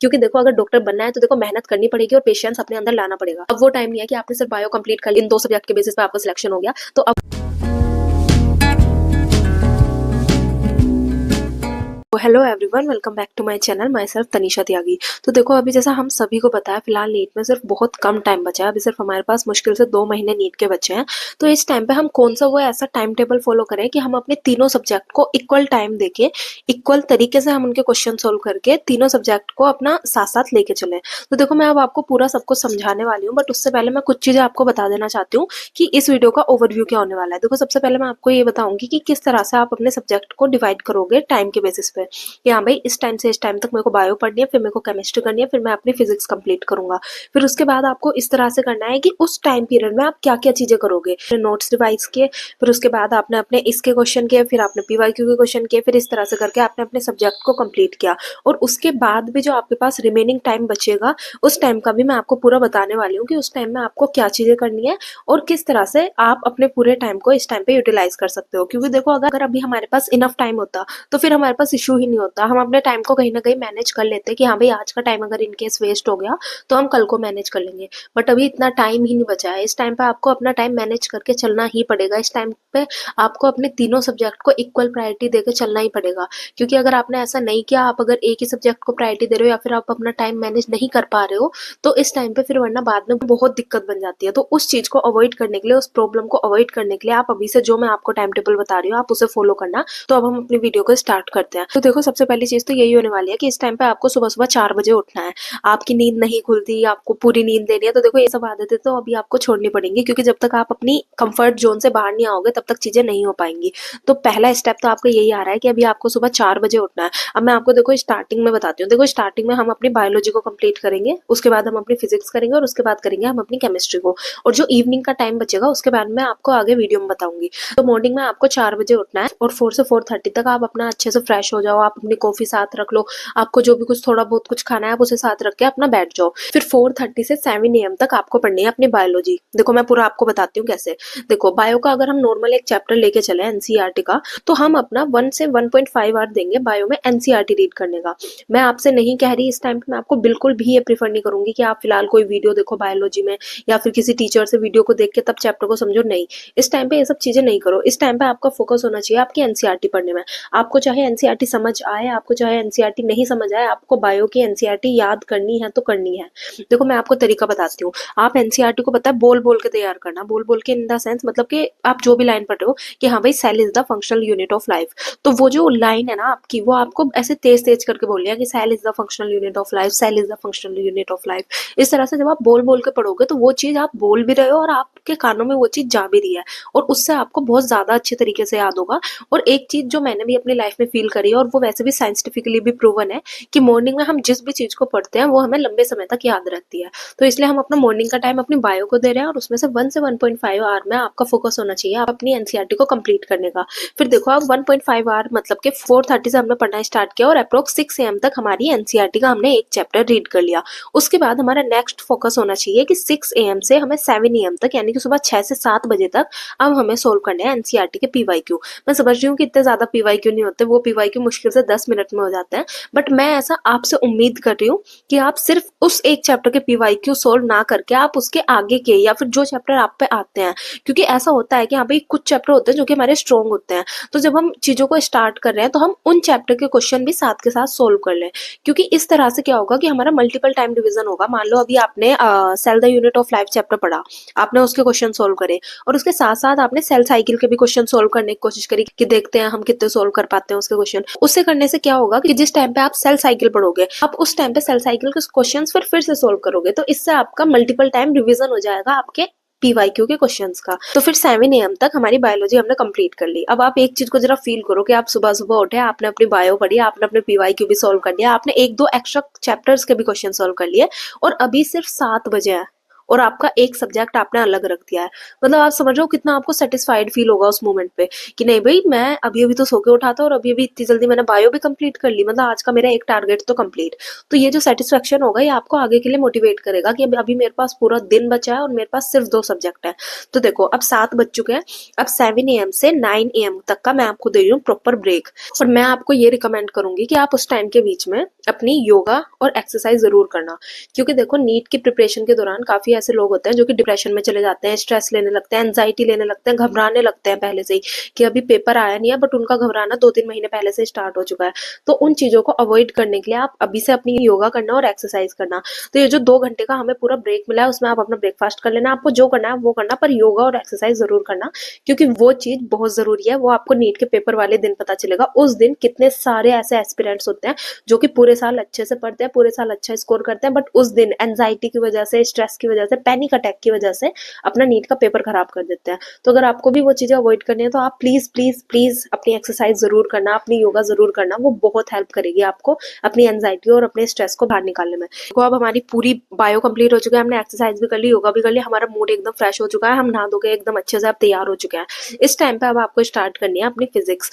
क्योंकि देखो अगर डॉक्टर बनना है तो देखो मेहनत करनी पड़ेगी और पेशेंस अपने अंदर लाना पड़ेगा। अब वो टाइम नहीं है कि आपने सिर्फ बायो कंप्लीट कर ली, इन 2 सब्जेक्ट के बेसिस पे आपका सिलेक्शन हो गया। तो अब hello everyone, welcome back to my channel, myself Tanisha Tyagi. तो देखो अभी जैसा हम सभी को पता है, फिलहाल नीट में सिर्फ बहुत कम टाइम बचा है। अभी सिर्फ हमारे पास मुश्किल से 2 महीने नीट के बचे हैं। तो इस टाइम पे हम कौन सा वो ऐसा टाइम टेबल फॉलो करें कि हम अपने तीनों सब्जेक्ट को इक्वल टाइम देके इक्वल तरीके से हम उनके क्वेश्चन सोल्व करके तीनों सब्जेक्ट को अपना साथ साथ लेके चले। तो देखो मैं अब आपको पूरा सब कुछ समझाने वाली हूँ, बट उससे पहले मैं कुछ चीजें आपको बता देना चाहती हूँ कि इस वीडियो का ओवरव्यू क्या होने वाला है। देखो सबसे पहले मैं आपको ये बताऊंगी कि किस तरह से आप अपने सब्जेक्ट को डिवाइड करोगे टाइम के बेसिस पे कि हाँ भाई इस टाइम से इस टाइम तक मेरे को बायो पढ़नी है, फिर मेरे को केमिस्ट्री करनी है, फिर मैं अपनी फिजिक्स कंप्लीट करूंगा। फिर उसके बाद आपको इस तरह से करना है कि उस टाइम पीरियड में आप क्या क्या चीजें करोगे। फिर नोट्स रिवाइज किए, फिर उसके बाद आपने अपने इसके क्वेश्चन किए, फिर आपने पीवाईक्यू के क्वेश्चन किए, फिर इस तरह से करके आपने अपने सब्जेक्ट को कंप्लीट किया। और उसके बाद भी जो आपके पास रिमेनिंग टाइम बचेगा, उस टाइम का भी मैं आपको पूरा बताने वाली हूँ कि उस टाइम में आपको क्या चीजें करनी है और किस तरह से आप अपने पूरे टाइम को इस टाइम पे यूटिलाइज कर सकते हो। क्योंकि देखो अगर अभी हमारे पास इनफ टाइम होता तो फिर हमारे पास इशू ही नहीं होता। हम अपने टाइम को कहीं ना कहीं मैनेज कर लेते कि हाँ भाई आज का टाइम अगर इनकेस वेस्ट हो गया तो हम कल को मैनेज कर लेंगे। बट अभी इतना टाइम ही नहीं बचा है। इस टाइम पे आपको अपना टाइम मैनेज करके चलना ही पड़ेगा। इस टाइम पे आपको अपने तीनों सब्जेक्ट को इक्वल प्रायोरिटी देकर चलना ही पड़ेगा। क्योंकि अगर आपने ऐसा नहीं किया, आप अगर एक ही सब्जेक्ट को प्रायोरिटी दे रहे हो या फिर आप अपना टाइम मैनेज नहीं कर पा रहे हो, तो इस टाइम पे फिर वरना बाद में बहुत दिक्कत बन जाती है। तो उस चीज को अवॉइड करने के लिए, उस प्रॉब्लम को अवॉइड करने के लिए आप अभी से जो मैं आपको टाइम टेबल बता रही हूँ आप उसे फॉलो करना। तो अब हम अपनी वीडियो को स्टार्ट करते हैं। तो देखो सबसे पहली चीज तो यही होने वाली है कि इस टाइम पे आपको सुबह सुबह 4 बजे उठना है। आपकी नींद नहीं खुलती, आपको पूरी नींद लेनी है, तो देखो ये सब आदतें तो अभी आपको छोड़नी पड़ेंगी। क्योंकि जब तक आप अपनी कंफर्ट जोन से बाहर नहीं आओगे तब तक चीजें नहीं हो पाएंगी। तो पहला स्टेप तो आपका यही आ रहा है कि अभी आपको सुबह 4 बजे उठना है। अब मैं आपको देखो स्टार्टिंग में बताती हूँ। देखो स्टार्टिंग में हम अपनी बायोलॉजी को कंप्लीट करेंगे, उसके बाद हम अपनी फिजिक्स करेंगे और उसके बाद करेंगे हम अपनी केमिस्ट्री को। और जो इवनिंग का टाइम बचेगा उसके बाद मैं आपको आगे वीडियो में बताऊंगी। तो मॉर्निंग में आपको 4 बजे उठना है और 4 से 4:30 तक आप अपना अच्छे से फ्रेश हो जाओ। आप अपनी कॉफी साथ रख लो, आपको जो भी कुछ थोड़ा बहुत कुछ खाना है आप उसे साथ रख के अपना बैठ जाओ। फिर 4:30 से 7 AM तक आपको पढ़नी है अपनी बायोलॉजी। देखो मैं पूरा आपको बताती हूँ कैसे। देखो बायो का अगर हम नॉर्मल एक चैप्टर लेके चले एनसीईआरटी का, तो हम अपना 1 से 1.5 आवर देंगे बायो में एनसीईआरटी रीड करने का। मैं आपसे नहीं कह रही इस टाइम पे, मैं आपको बिल्कुल भी ये प्रीफर नहीं करूंगी कि आप फिलहाल कोई वीडियो देखो बायोलॉजी में या फिर किसी टीचर से वीडियो को देख के तब चैप्टर को समझो। नहीं, इस टाइम पे ये सब चीजें नहीं करो। इस टाइम पे आपका फोकस होना चाहिए आपकी एनसीईआरटी पढ़ने में। आपको चाहे एनसीईआरटी समझ आए, आपको चाहे एनसीईआरटी नहीं समझ आए, आपको बायो की एनसीईआरटी याद करनी है तो करनी है। देखो मैं आपको तरीका बताती हूँ। आप एनसीईआरटी को पता है बोल बोल के तैयार करना। बोल बोल के इन द सेंस मतलब कि आप जो भी लाइन पढ़ रहे हो कि हाँ भाई cell is the functional unit of life, तो वो जो लाइन है ना आपकी, वो आपको ऐसे तेज तेज करके बोलनी है कि cell is the functional unit of life, cell is the functional unit of life. इस तरह से जब आप बोल बोल के पढ़ोगे तो वो चीज आप बोल भी रहे हो और आपके कानों में वो चीज जा भी रही है, और उससे आपको बहुत ज्यादा अच्छे तरीके से याद होगा। और एक चीज जो मैंने भी अपनी लाइफ में फील करी है और वो वैसे भी साइंटिफिकली भी प्रूवन है कि मॉर्निंग में हम जिस भी चीज को पढ़ते हैं वो हमें लंबे समय तक याद रहती है। तो इसलिए हम अपना मॉर्निंग का टाइम अपनी बायो को दे रहे हैं और उसमें से 1 से 1.5 आवर में आपका फोकस होना चाहिए आप अपनी एनसीईआरटी को कंप्लीट करने का। फिर देखो आप 1.5 आवर मतलब के 4:30 से हमने पढ़ना स्टार्ट किया और अप्रोक्स 6 AM तक हमारी एनसीईआरटी का हमने एक चैप्टर रीड कर लिया। उसके बाद हमारा नेक्स्ट फोकस होना चाहिए कि 6 AM से हमें 7 AM तक, यानी कि सुबह 6 से 7 बजे तक अब हमें सोल्व करने हैं एनसीईआरटी के पीवाईक्यू। मैं समझ रही हूँ कि इतने ज्यादा पीवाईक्यू नहीं होते, वो पीवाईक्यू मुश्किल से 10 मिनट में हो जाते हैं। बट मैं ऐसा आपसे उम्मीद कर रही हूँ कि आप सिर्फ उस एक चैप्टर के पीवाईक्यू सोल्व ना करके आप उसके आगे के या फिर जो चैप्टर आप पे आते हैं, क्योंकि ऐसा होता है कि हाँ भाई कुछ चैप्टर होते हैं जो कि हमारे स्ट्रॉन्ग होते हैं। तो जब हम चीजों को स्टार्ट कर रहे हैं तो हम उन चैप्टर के क्वेश्चन भी साथ के साथ सोल्व कर लें। क्योंकि इस तरह से क्या होगा कि हमारा मल्टीपल टाइम डिवीजन होगा। मान लो अभी आपने cell the unit of life chapter पढ़ा, आपने उसके क्वेश्चन सोल्व करे और उसके साथ साथ आपने सेल साइकिल के भी क्वेश्चन सोल्व करने की कोशिश करी कि देखते हैं हम कितने सोल्व कर पाते हैं उसके क्वेश्चन। उससे करने से क्या होगा कि जिस टाइम पे आप सेल साइकिल पढ़ोगे आप उस टाइम पे सेल साइकिल के क्वेश्चंस फिर से सोल्व करोगे। तो इससे आपका मल्टीपल टाइम रिवीजन हो जाएगा आपके पीवाईक्यू के क्वेश्चंस का। तो फिर 7 AM तक हमारी बायोलॉजी हमने कंप्लीट कर ली। अब आप एक चीज को जरा फील करो कि आप सुबह सुबह उठे, आपने अपनी बायो पढ़ी, आपने अपने पीवाईक्यू भी सोल्व कर लिया, आपने 1-2 एक्स्ट्रा चैप्टर्स के भी क्वेश्चन सोल्व कर लिए और अभी सिर्फ 7 बजे है और आपका एक सब्जेक्ट आपने अलग रख दिया है। मतलब आप समझ रहे हो कितना आपको सेटिस्फाइड फील होगा उस मोमेंट पे कि नहीं भाई, मैं अभी अभी तो सो के उठा था और अभी अभी इतनी जल्दी मैंने बायो भी कंप्लीट कर ली, मतलब आज का मेरा एक टारगेट तो कंप्लीट। तो ये जो सेटिस्फेक्शन होगा ये आपको आगे के लिए मोटिवेट करेगा कि अभी अभी मेरे पास पूरा दिन बचा है और मेरे पास सिर्फ 2 सब्जेक्ट है। तो देखो अब 7 बज चुके हैं, अब 7 AM से 9 AM तक का मैं आपको दे रही हूँ प्रॉपर ब्रेक। और मैं आपको ये रिकमेंड करूंगी कि आप उस टाइम के बीच में अपनी योगा और एक्सरसाइज जरूर करना। क्योंकि देखो नीट की प्रिपरेशन के दौरान काफी ऐसे लोग होते हैं जो कि डिप्रेशन में चले जाते हैं, स्ट्रेस लेने लगते हैं, एंजाइटी लेने लगते हैं, घबराने लगते हैं पहले से ही कि अभी पेपर आया नहीं है, बट उनका घबराना 2-3 महीने पहले से स्टार्ट हो चुका है। तो उन चीजों को अवॉइड करने के लिए आप अभी से अपनी योगा करना और एक्सरसाइज करना। तो ये जो 2 घंटे का हमें पूरा ब्रेक मिला है उसमें आप अपना ब्रेकफास्ट कर लेना, आपको जो करना है वो करना, पर योगा और एक्सरसाइज जरूर करना। क्योंकि वो चीज बहुत जरूरी है, वो आपको नीट के पेपर वाले दिन पता चलेगा। उस दिन कितने सारे ऐसे एस्पिरेंट्स होते हैं जो कि पूरे साल अच्छे से पढ़ते हैं, पूरे साल अच्छा स्कोर करते हैं, बट उस दिन एंजाइटी की वजह से, स्ट्रेस की वजह से, पैनिक अटैक की वजह से अपना नीट का पेपर खराब कर देते हैं। तो अगर आपको भी वो चीजें अवॉइड करनी है तो आप प्लीज प्लीज प्लीज अपनी एक्सरसाइज जरूर करना, अपनी योगा जरूर करना, वो बहुत हेल्प करेगी आपको अपनी एंजाइटी और अपने स्ट्रेस को बाहर निकालने में। तो अब हमारी पूरी बायो कंप्लीट हो चुकी है, हमने एक्सरसाइज भी कर ली, योगा भी कर लिया, हमारा मूड एकदम फ्रेश हो चुका है, हम नहा धो के एकदम अच्छे से अब तैयार हो चुके हैं। इस टाइम पे अब आपको स्टार्ट करनी है अपनी फिजिक्स।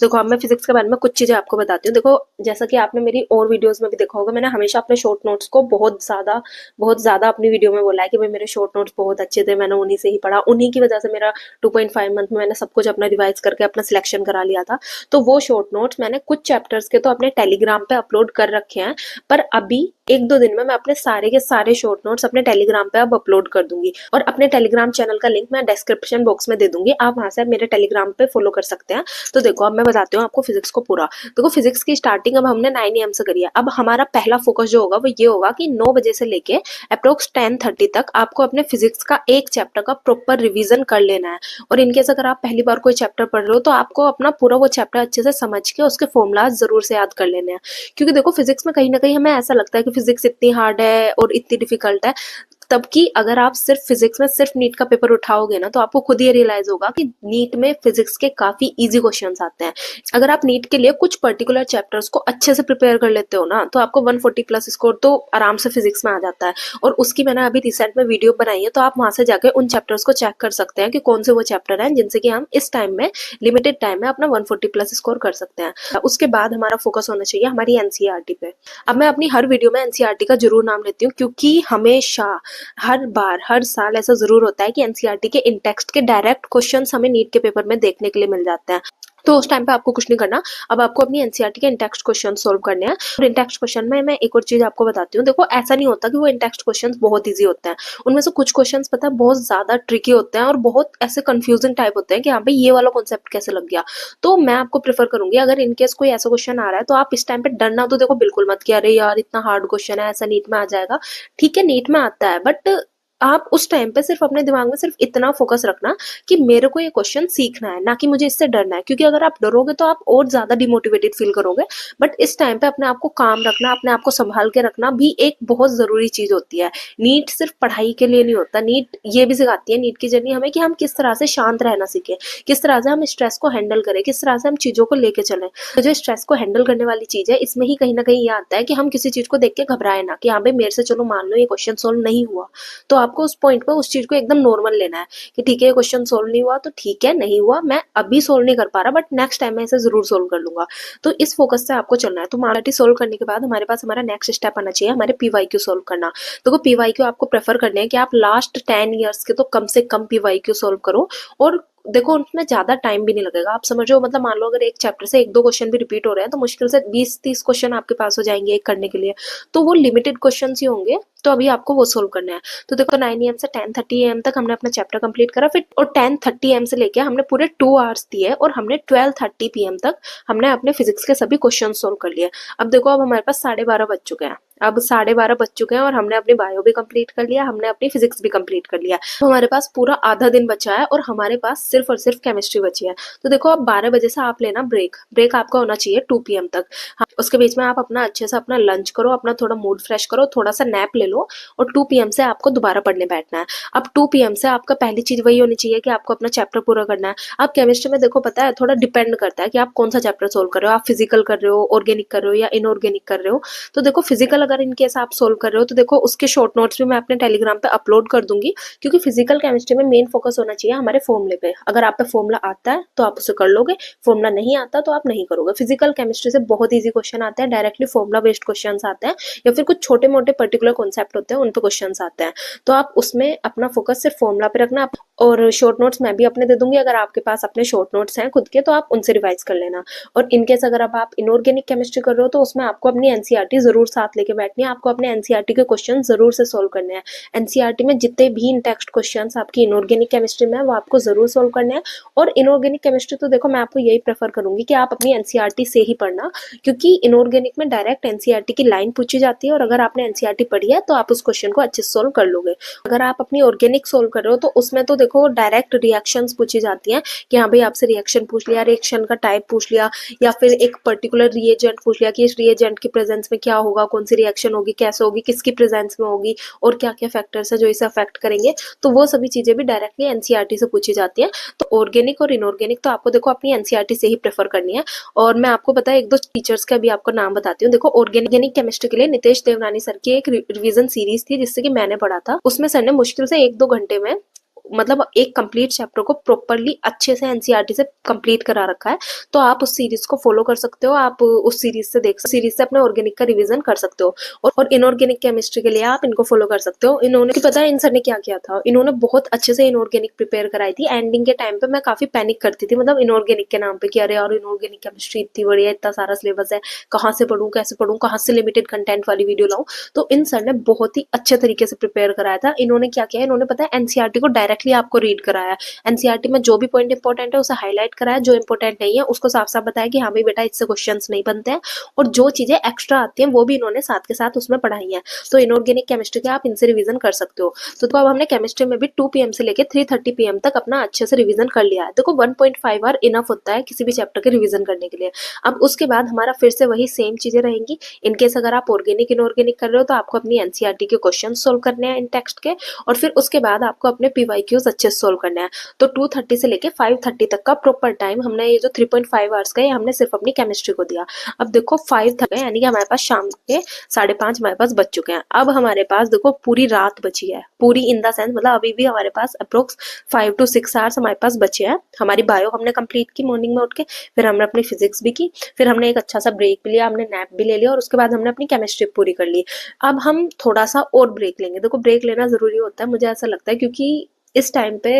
देखो अब मैं फिजिक्स के बारे में कुछ चीजें आपको बताती हूँ। देखो जैसा कि आपने मेरी और वीडियोस में भी देखा होगा, मैंने हमेशा अपने शॉर्ट नोट्स को बहुत ज्यादा अपनी वीडियो में बोला है कि भाई मेरे शॉर्ट नोट्स बहुत अच्छे थे, मैंने उन्हीं से ही पढ़ा, उन्हीं की वजह से मेरा 2.5 मंथ में मैंने सब कुछ अपना रिवाइज करके अपना सिलेक्शन करा लिया था। तो वो शॉर्ट नोट्स मैंने कुछ चैप्टर्स के तो अपने टेलीग्राम पे अपलोड कर रखे हैं, पर अभी 1-2 दिन में मैं अपने सारे के सारे शॉर्ट नोट्स अपने टेलीग्राम पे अब अपलोड कर दूंगी। और अपने टेलीग्राम चैनल का लिंक मैं डिस्क्रिप्शन बॉक्स में दे दूंगी, आप वहां से मेरे टेलीग्राम पे फॉलो कर सकते हैं। तो देखो अब मैं बताती हूँ आपको फिजिक्स को पूरा। देखो फिजिक्स की स्टार्टिंग अब हमने 9 AM से करी है। अब हमारा पहला फोकस जो होगा वो ये होगा कि 9 बजे से लेके अप्रोक्स 10:30 तक आपको अपने फिजिक्स का एक चैप्टर का प्रॉपर रिवीजन कर लेना है। और इनकेस अगर आप पहली बार कोई चैप्टर पढ़ रहे हो तो आपको अपना पूरा वो चैप्टर अच्छे से समझ के उसके फॉर्मूलाज जरूर से याद कर लेने हैं। क्योंकि देखो फिजिक्स में कहीं ना कहीं हमें ऐसा लगता है कि फिजिक्स इतनी हार्ड है और इतनी डिफिकल्ट है, तब कि अगर आप सिर्फ फिजिक्स में सिर्फ नीट का पेपर उठाओगे ना तो आपको खुद ये रियलाइज होगा कि नीट में फिजिक्स के काफी इजी क्वेश्चंस आते हैं। अगर आप नीट के लिए कुछ पर्टिकुलर चैप्टर्स को अच्छे से प्रिपेयर कर लेते हो ना तो आपको 140 प्लस स्कोर तो आराम से फिजिक्स में आ जाता है। और उसकी मैंने अभी रिसेंट में वीडियो बनाई है, तो आप वहां से जाकर उन चैप्टर्स को चेक कर सकते हैं कि कौन से वो चैप्टर हैं जिनसे कि हम इस टाइम में लिमिटेड टाइम में अपना 140 प्लस स्कोर कर सकते हैं। उसके बाद हमारा फोकस होना चाहिए हमारी एनसीईआरटी पे। अब मैं अपनी हर वीडियो में एनसीईआरटी का जरूर नाम लेती हूँ, क्योंकि हमेशा हर बार हर साल ऐसा जरूर होता है कि एनसीईआरटी के इन टेक्स्ट के डायरेक्ट क्वेश्चंस हमें नीट के पेपर में देखने के लिए मिल जाते हैं। तो उस टाइम पे आपको कुछ नहीं करना, अब आपको अपनी एनसीईआरटी के इन टेक्स्ट क्वेश्चन सोल्व करने हैं। और इन टेक्स्ट क्वेश्चन में मैं एक और चीज आपको बताती हूँ। देखो ऐसा नहीं होता कि वो इन टेक्स्ट क्वेश्चंस बहुत इजी होते हैं, उनमें से कुछ क्वेश्चंस पता है बहुत ज्यादा ट्रिकी होते हैं और बहुत ऐसे कंफ्यूजिंग टाइप होते हैं कि हाँ भाई ये वाला कॉन्सेप्ट कैसे लग गया। तो मैं आपको प्रेफर करूंगी अगर इनकेस कोई ऐसा क्वेश्चन आ रहा है तो आप इस टाइम पे डरना तो देखो बिल्कुल मत कि अरे यार इतना हार्ड क्वेश्चन है, ऐसा नीट में आ जाएगा। ठीक है नीट में आता है, बट आप उस टाइम पे सिर्फ अपने दिमाग में सिर्फ इतना फोकस रखना कि मेरे को ये क्वेश्चन सीखना है, ना कि मुझे इससे डरना है। क्योंकि अगर आप डरोगे तो आप और ज्यादा डिमोटिवेटेड फील करोगे। बट इस टाइम पे अपने आप को काम रखना, अपने आप को संभाल के रखना भी एक बहुत जरूरी चीज होती है। नीट सिर्फ पढ़ाई के लिए नहीं होता, नीट ये भी सिखाती है, नीट की जर्नी हमें कि हम किस तरह से शांत रहना सीखें, किस तरह से हम स्ट्रेस को हैंडल करें, किस तरह से हम चीजों को लेके चलें। तो जो स्ट्रेस को हैंडल करने वाली चीज है इसमें ही कहीं ना कहीं ये आता है कि हम किसी चीज को देख के घबराए ना कि हाँ भाई मेरे से चलो मान लो ये क्वेश्चन सोल्व नहीं हुआ, तो आपको उस पॉइंट पे उस चीज को एकदम नॉर्मल लेना है कि ठीक है ये क्वेश्चन सोल्व नहीं हुआ तो ठीक है, नहीं हुआ, मैं अभी सोल्व नहीं कर पा रहा, बट नेक्स्ट टाइम मैं इसे जरूर सोल्व कर लूंगा। तो इस फोकस से आपको चलना है। तो मार्टी सोल्व करने के बाद हमारे पास हमारा नेक्स्ट स्टेप आना चाहिए हमारे पीवाईक्यू सोल्व करना। तो पीवाईक्यू आपको प्रेफर करने हैं कि आप लास्ट 10 ईयर्स के तो कम से कम पीवाईक्यू सोल्व करो। और देखो उनमें ज्यादा टाइम भी नहीं लगेगा, आप समझो मतलब मान लो अगर एक चैप्टर से 1-2 क्वेश्चन भी रिपीट हो रहे हैं तो मुश्किल से 20-30 क्वेश्चन आपके पास हो जाएंगे एक करने के लिए। तो वो लिमिटेड क्वेश्चन ही होंगे, तो अभी आपको वो सोल्व करना है। तो देखो 9 AM से 10:30 AM तक हमने अपना चैप्टर कंप्लीट करा, फिर और 10:30 AM से लेके हमने पूरे 2 आवर्स दिए और हमने 12:30 PM तक हमने अपने फिजिक्स के सभी क्वेश्चन सोल्व कर लिए। अब देखो अब हमारे पास 12:30 बज चुके हैं, अब 12:30 बज चुके हैं और हमने अपनी बायो भी कंप्लीट कर लिया, हमने अपनी फिजिक्स भी कंप्लीट कर लिया। तो हमारे पास पूरा आधा दिन बचा है और हमारे पास सिर्फ और सिर्फ केमिस्ट्री बची है। तो देखो अब 12 बजे से आप लेना ब्रेक, ब्रेक आपका होना चाहिए 2 PM तक। हाँ, उसके बीच में आप अपना अच्छे से अपना लंच करो, अपना थोड़ा मूड फ्रेश करो, थोड़ा सा नैप ले लो। लो और 2 पीएम से आपको दोबारा पढ़ने बैठना है। अब 2 पीएम से आपका पहली चीज वही होनी चाहिए कि आपको अपना चैप्टर पूरा करना है। अब केमिस्ट्री में देखो पता है थोड़ा डिपेंड करता है कि आप कौन सा चैप्टर सोल्व कर रहे हो, आप फिजिकल कर रहे हो, ऑर्गेनिक कर रहे हो या इनऑर्गेनिक कर रहे हो। तो देखो फिजिकल अगर इनकेस आप सोल्व कर रहे हो तो देखो उसके शॉर्ट नोट्स भी मैं अपने टेलीग्राम पे अपलोड कर दूंगी, क्योंकि फिजिकल केमिस्ट्री में मेन फोकस होना चाहिए हमारे फॉर्मूले पे। अगर आप पे फॉर्मूला आता है तो आप उसे कर लोगे, फॉर्मूला नहीं आता तो आप नहीं करोगे। फिजिकल केमिस्ट्री से बहुत ईजी क्वेश्चन आते हैं, डायरेक्टली फॉर्मूला बेस्ड क्वेश्चन आते हैं, या फिर कुछ छोटे मोटे पर्टिकुलर कॉन्सेप्ट होते हैं उन पे क्वेश्चन आते हैं। तो आप उसमें अपना फोकस सिर्फ फॉर्मूला पे रखना। और शॉर्ट नोट्स मैं भी अपने दे दूंगी, अगर आपके पास अपने शॉर्ट नोट्स हैं खुद के तो आप उनसे रिवाइज कर लेना। और इनकेस अगर अब आप इनऑर्गेनिक केमिस्ट्री कर रहे हो तो उसमें आपको अपनी एनसीईआरटी जरूर साथ लेके बैठनी है, आपको अपने एनसीईआरटी के क्वेश्चन जरूर से सोल्व करने हैं। एनसीईआरटी में जितने भी इन टेक्स्ट क्वेश्चन आपकी इनऑर्गेनिक केमिस्ट्री में है वो आपको जरूर सोल्व करने हैं। और इनऑर्गेनिक केमिस्ट्री तो देखो मैं आपको यही प्रेफर करूंगी कि आप अपनी एनसीईआरटी से ही पढ़ना, क्योंकि इनऑर्गेनिक में डायरेक्ट एनसीईआरटी की लाइन पूछी जाती है और अगर आपने एनसीईआरटी पढ़ी है तो आप उस क्वेश्चन को अच्छे से सोल्व कर लोगे। अगर आप अपनी ऑर्गेनिक सोल्व कर रहे हो तो उसमें तो देखो डायरेक्ट रिएक्शंस पूछी जाती हैं कि हाँ भाई आपसे रिएक्शन पूछ लिया, रिएक्शन का टाइप पूछ लिया, या फिर एक पर्टिकुलर रिएजेंट पूछ लिया कि इस रिएजेंट की प्रेजेंस में क्या होगा, कौन सी रिएक्शन होगी, कैसे होगी, किसकी प्रेजेंस में होगी और क्या क्या फैक्टर्स है जो इसे अफेक्ट करेंगे। तो वो सभी चीजें भी डायरेक्टली एनसीईआरटी से पूछी जाती है। तो ऑर्गेनिक और इनऑर्गेनिक तो आपको देखो अपनी एनसीईआरटी से ही प्रेफर करनी है। और मैं आपको पता है एक दो टीचर्स का भी आपको नाम बताती हूँ। देखो ऑर्गेनिक केमिस्ट्री के लिए नितेश देवनानी सर की एक रिवीजन सीरीज थी जिससे कि मैंने पढ़ा था। उसमें सर ने मुश्किल से 1-2 घंटे में मतलब एक कंप्लीट चैप्टर को प्रॉपरली अच्छे से एनसीईआरटी से कंप्लीट करा रखा है। तो आप उस सीरीज को फॉलो कर सकते हो, आप उस सीरीज से अपने ऑर्गेनिक का रिवीजन कर सकते हो। और इनऑर्गेनिक केमिस्ट्री के लिए आप इनको फॉलो कर सकते हो। इन्होंने पता है इन सर ने क्या किया था, इन्होंने बहुत अच्छे से इनऑर्गेनिक प्रिपेयर कराई थी। एंडिंग के टाइम पे मैं काफी पैनिक करती थी, मतलब इनऑर्गेनिक के नाम पे कि अरे यार इनऑर्गेनिक केमिस्ट्री इतनी बड़ी है, इतना सारा सिलेबस है, कहाँ से पढ़ूं, कैसे पढ़ूं, कहाँ से लिमिटेड कंटेंट वाली वीडियो लाऊं। तो इन सर ने बहुत ही अच्छे तरीके से प्रिपेयर कराया था। इन्होंने क्या किया, इन्होंने पता है एनसीईआरटी को डायरेक्टली आपको रीड कराया। एनसीईआरटी में जो भी पॉइंट इंपॉर्टेंट है उसे हाईलाइट कराया, जो इंपॉर्टेंट नहीं है उसको साफ साफ बताया कि हाँ भाई बेटा इससे क्वेश्चंस नहीं बनते हैं। और जो चीजें एक्स्ट्रा आती हैं वो भी इन्होंने साथ के साथ उसमें पढ़ाई है। तो इनऑर्गेनिक केमिस्ट्री के आप इनसे रिवीजन कर सकते हो। तो अब हमने केमिस्ट्री में भी 2 पीएम से लेकर 3:30 पीएम तक अपना अच्छे से रिवीजन कर लिया है। देखो 1.5 आवर इनफ होता है किसी भी चैप्टर के रिवीजन करने के लिए। अब उसके बाद हमारा फिर से वही सेम चीजें रहेंगी। इनकेस अगर आप ऑर्गेनिक इनऑर्गेनिक कर रहे हो तो आपको अपनी एनसीईआरटी के क्वेश्चन सोल्व करने हैं इन टेक्स्ट के, और फिर उसके बाद आपको अपने पीवाईक्यूज अच्छे से सोल्व करने हैं। तो 2:30 से लेके 5:30 तक का प्रॉपर टाइम हमने ये जो 3.5 आवर्स का है हमने सिर्फ अपनी केमिस्ट्री को दिया। अब देखो 5 तक है, यानी कि हमारे पास शाम के 5:30 हमारे पास बच चुके हैं। अब हमारे पास देखो पूरी रात बची है, पूरी इन द सेंस मतलब अभी भी हमारे पास अप्रोक्स 5 to 6 आवर्स हमारे पास बचे हैं। हमारी बायो हमने कंप्लीट की मॉर्निंग में उठ के, फिर हमने अपनी फिजिक्स भी की, फिर हमने एक अच्छा सा ब्रेक भी लिया, हमने नैप भी ले लिया और उसके बाद हमने अपनी केमिस्ट्री पूरी कर ली। अब हम थोड़ा सा और ब्रेक लेंगे। देखो ब्रेक लेना जरूरी होता है, मुझे ऐसा लगता है, क्योंकि इस टाइम पे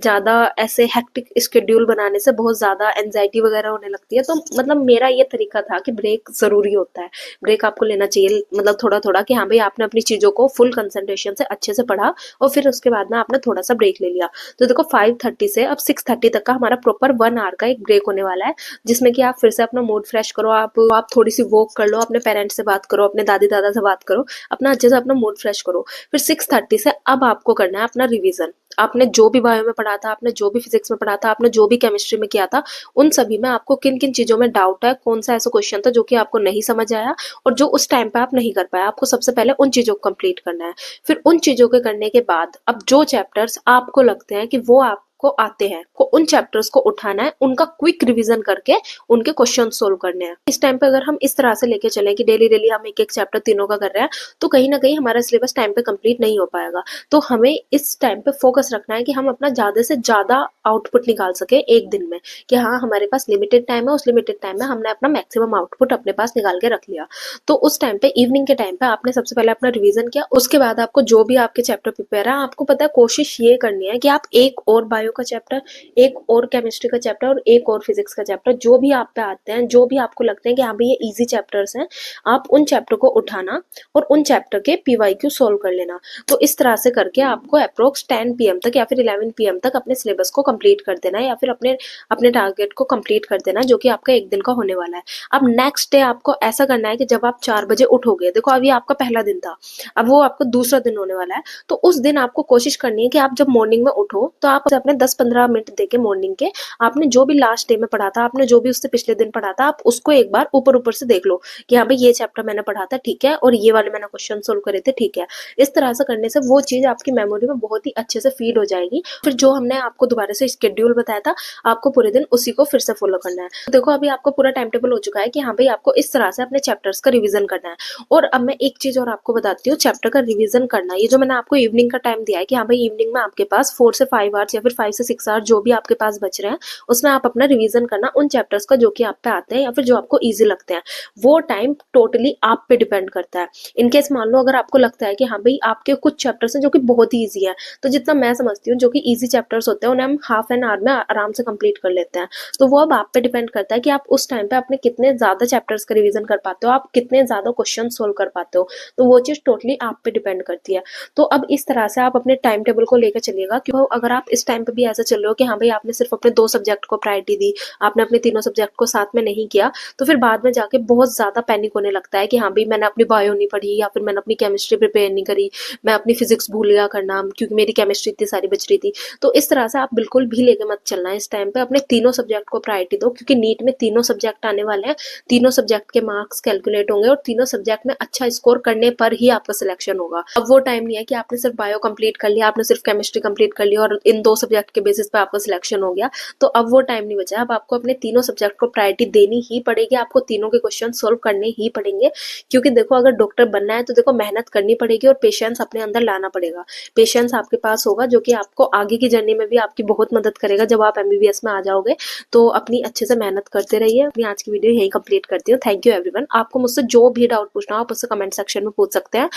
ज्यादा ऐसे हेक्टिक स्केड्यूल बनाने से बहुत ज्यादा एंजाइटी वगैरह होने लगती है। तो मतलब मेरा ये तरीका था कि ब्रेक जरूरी होता है, ब्रेक आपको लेना चाहिए, मतलब थोड़ा थोड़ा कि हाँ भाई आपने अपनी चीजों को फुल कंसंट्रेशन से अच्छे से पढ़ा और फिर उसके बाद में आपने थोड़ा सा ब्रेक ले लिया। तो देखो 5:30 से अब 6:30 तक का हमारा प्रॉपर 1 आवर का एक ब्रेक होने वाला है, जिसमें कि आप फिर से अपना मूड फ्रेश करो, आप थोड़ी सी वॉक कर लो, अपने पेरेंट्स से बात करो, अपने दादी दादा से बात करो, अपना अच्छे से अपना मूड फ्रेश करो। फिर 6:30 से अब आपको करना है अपना रिविजन। आपने जो भी बायो में पढ़ा था, आपने जो भी फिजिक्स में पढ़ा था, आपने जो भी केमिस्ट्री में किया था, उन सभी में आपको किन किन चीजों में डाउट है, कौन सा ऐसा क्वेश्चन था जो कि आपको नहीं समझ आया और जो उस टाइम पे आप नहीं कर पाया, आपको सबसे पहले उन चीजों को कंप्लीट करना है। फिर उन चीजों के करने के बाद अब जो चैप्टर्स आपको लगते हैं कि वो को आते हैं, को उन चैप्टर्स को उठाना है, उनका क्विक रिवीजन करके उनके क्वेश्चन सोल्व करने हैं। इस टाइम पे अगर हम इस तरह से लेके चलें कि डेली डेली हम एक एक चैप्टर तीनों का कर रहे हैं तो कहीं ना कहीं हमारा सिलेबस टाइम पे कंप्लीट नहीं हो पाएगा। तो हमें इस टाइम पे फोकस रखना है कि हम अपना ज्यादा से ज्यादा आउटपुट निकाल सके एक दिन में, कि हाँ हमारे पास लिमिटेड टाइम है, उस लिमिटेड टाइम में हमने अपना मैक्सिमम आउटपुट अपने पास निकाल के रख लिया। तो उस टाइम पे इवनिंग के टाइम पे आपने सबसे पहले अपना रिवीजन किया, उसके बाद आपको जो भी आपके चैप्टर प्रिपेयर है, आपको पता है कोशिश ये करनी है कि आप एक और बायो का चैप्टर, एक और केमिस्ट्री का चैप्टर और एक और फिजिक्स का चैप्टर, जो भी आप पे आते हैं, जो भी आपको लगते हैं कि हाँ भाई ये इजी चैप्टर्स हैं, आप उन चैप्टर को उठाना और उन चैप्टर के पीवाईक्यू सोल्व कर लेना। तो इस तरह से करके आपको अप्रोक्स 10 PM तक या फिर 11 PM तक अपने सिलेबस को कंप्लीट कर देना है, या फिर अपने टारगेट को कंप्लीट कर देना, जो कि आपका एक दिन का होने वाला है। अब नेक्स्ट डे आपको ऐसा करना है कि जब आप 4 बजे उठोगे, देखो अभी आपका पहला दिन था, अब वो आपका दूसरा दिन होने वाला है, तो उस दिन आपको कोशिश करनी है कि आप जब मॉर्निंग में उठो तो आप अपने 10-15 मिनट देके मॉर्निंग के आपने जो भी लास्ट डे में पढ़ा था, आपने जो भी उससे पिछले दिन पढ़ा था, आप उसको एक बार ऊपर-ऊपर से देख लो कि हाँ भाई ये चैप्टर मैंने पढ़ा था, ठीक है, और ये वाले मैंने क्वेश्चन सोल्व करे थे, ठीक है। इस तरह से करने से वो चीज़ आपकी मेमोरी में बहुत ही अच्छे से फीड हो जाएगी। फिर जो हमने आपको दोबारा से शेड्यूल बताया था, आपको पूरे दिन उसी को फिर से फॉलो करना है। तो देखो अभी आपको पूरा टाइम टेबल हो चुका है कि हाँ भाई आपको इस तरह से अपने चैप्टर्स का रिवीजन करना है। और अब मैं एक चीज़ और आपको बताती हूँ, चैप्टर का रिवीजन करना, ये जो मैंने आपको इवनिंग का टाइम दिया है कि हाँ भाई इवनिंग में आपके पास 4 से 5 आवर्स या फिर 5 से 6 आवर्स जो भी आपके पास बच रहे हैं, उसमें आप अपना रिवीजन करना उन चैप्टर्स का जो कि आप पे आते हैं या फिर जो आपको ईजी लगते हैं। वो टाइम टोटली आप पे डिपेंड करता है। इनकेस मान लो अगर आपको लगता है कि हाँ भाई आपके कुछ चैप्टर्स हैं जो कि बहुत ही ईजी है, तो जितना मैं समझती हूँ जो कि ईजी चैप्टर्स होते हैं उन्हें हम हाफ एन आवर में आराम से कंप्लीट कर लेते हैं। तो वो अब आप पे डिपेंड करता है कि आप उस टाइम पे अपने कितने ज़्यादा चैप्टर्स का रिवीजन कर पाते हो, आप कितने ज़्यादा क्वेश्चन सोल्व कर पाते हो। तो वो चीज़ टोटली आप पे डिपेंड करती है। तो अब इस तरह से आप अपने टाइम टेबल को लेकर चलिएगा, क्यों अगर आप इस टाइम पे भी ऐसा चल रहे हो कि हाँ भाई आपने सिर्फ अपने 2 सब्जेक्ट को प्रायोरिटी दी, आपने अपने तीनों सब्जेक्ट को साथ में नहीं किया, तो फिर बाद में जाके बहुत ज़्यादा पैनिक होने लगता है कि हाँ भाई मैंने अपनी बायो नहीं पढ़ी या फिर मैंने अपनी केमिस्ट्री प्रिपेयर नहीं करी, मैं अपनी फिजिक्स भूल गया करना क्योंकि मेरी केमिस्ट्री इतनी सारी बच रही थी। तो इस तरह से आप बिल्कुल भी लेके मत चलना है इस टाइम पे, अपने तीनों सब्जेक्ट को प्रायोरिटी दो, क्योंकि नीट में तीनों सब्जेक्ट आने वाले हैं, तीनों सब्जेक्ट के मार्क्स कैलकुलेट होंगे और तीनों सब्जेक्ट में अच्छा स्कोर करने पर ही आपका सिलेक्शन होगा। अब वो टाइम नहीं है कि आपने सिर्फ बायो कंप्लीट कर लिया, आपने सिर्फ केमिस्ट्री कंप्लीट कर लिया और इन 2 सब्जेक्ट के बेसिस पे आपका सिलेक्शन हो गया। तो अब वो टाइम नहीं बचा, अब आपको अपने तीनों सब्जेक्ट को प्रायोरिटी देनी ही पड़ेगी, आपको तीनों के क्वेश्चन सोल्व करने ही पड़ेंगे। क्योंकि देखो अगर डॉक्टर बनना है तो देखो मेहनत करनी पड़ेगी और पेशेंस अपने अंदर लाना पड़ेगा। पेशेंस आपके पास होगा जो कि आपको आगे की जर्नी में भी आपकी बहुत मदद करेगा जब आप एमबीबीएस में आ जाओगे। तो अपनी अच्छे से मेहनत करते रहिए। अपनी आज की वीडियो यही कंप्लीट करती हूँ। Thank you everyone. आपको मुझसे जो भी डाउट पूछना हो आप उससे कमेंट सेक्शन में पूछ सकते हैं।